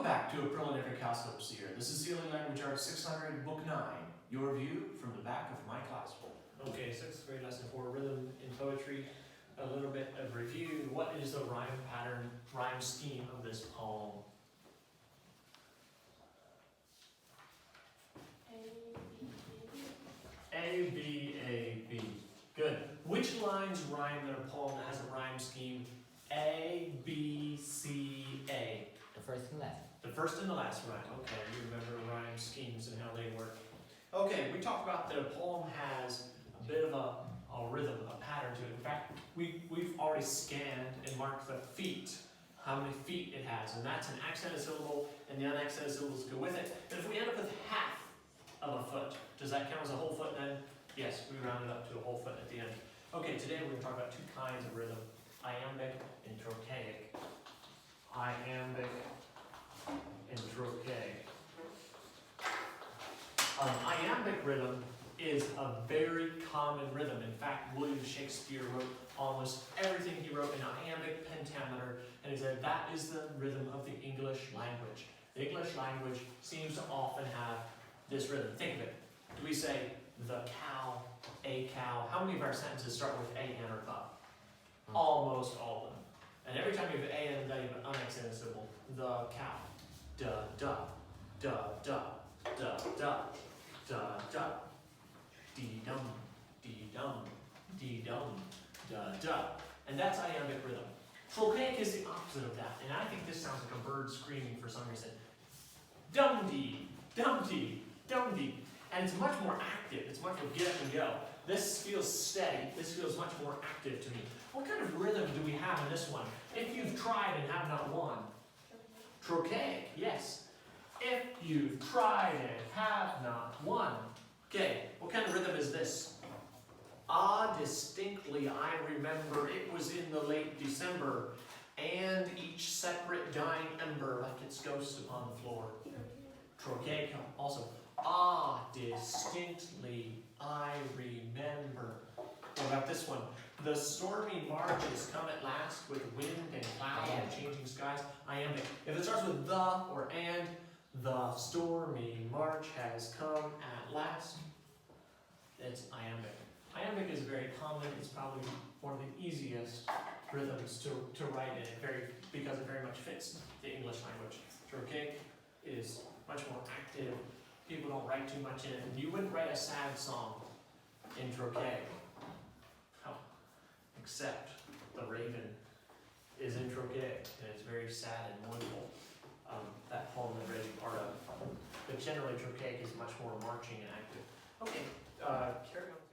back to a preliminary calculus here. This is CLE Language Arts 600, Book 9. Your view from the back of my classroom. Okay, 6th grade lesson 4, rhythm in poetry. A little bit of review. What is the rhyme pattern, rhyme scheme of this poem? A, B, A, B. Good. Which lines rhyme in a poem that has a rhyme scheme? A, B, C, A. The first and last. The first and the last rhyme. Okay, you remember rhyme schemes and how they work. Okay, we talked about that a poem has a bit of a rhythm, a pattern to it. In fact, we've already scanned and marked the feet, how many feet it has, and that's an accented syllable, and the unaccented syllables go with it. And if we end up with half of a foot, does that count as a whole foot then? Yes, we round it up to a whole foot at the end. Okay, today we're going to talk about two kinds of rhythm, iambic and trochaic. Iambic and trochaic. Iambic rhythm is a very common rhythm. In fact, William Shakespeare wrote almost everything he wrote in iambic pentameter, and he said that is the rhythm of the English language. The English language seems to often have this rhythm. Think of it. Do we say the cow, a cow? How many of our sentences start with a and or the? Almost all of them. And every time you have a and the, you have an unaccented syllable. The cow. Da, da, da, da, da, da, da, da. Dee-dum, dee-dum, dee-dum, da-da. And that's iambic rhythm. Trochaic is the opposite of that, and I think this sounds like a bird screaming for some reason. Dum-dee, dum-dee, dum-dee. And it's much more active. It's much more get up and go. This feels steady. This feels much more active to me. What kind of rhythm do we have in this one? If you've tried and have not won. Trochaic, yes. If you've tried and have not won. Okay, what kind of rhythm is this? Ah, distinctly I remember it was in the late December, and each separate dying ember left its ghost upon the floor. Trochaic also. Ah, distinctly I remember. What about this one? The stormy marches come at last with wind and cloud and changing skies. Iambic. If it starts with the or and, the stormy march has come at last. It's iambic. Iambic is very common. It's probably one of the easiest rhythms to write in because it very much fits the English language. Trochaic is much more active. People don't write too much in it. You wouldn't write a sad song in trochaic. Except the raven is in trochaic, and it's very sad and mournful. That poem that I read you part of. But generally, trochaic is much more marching and active. Okay, carry on.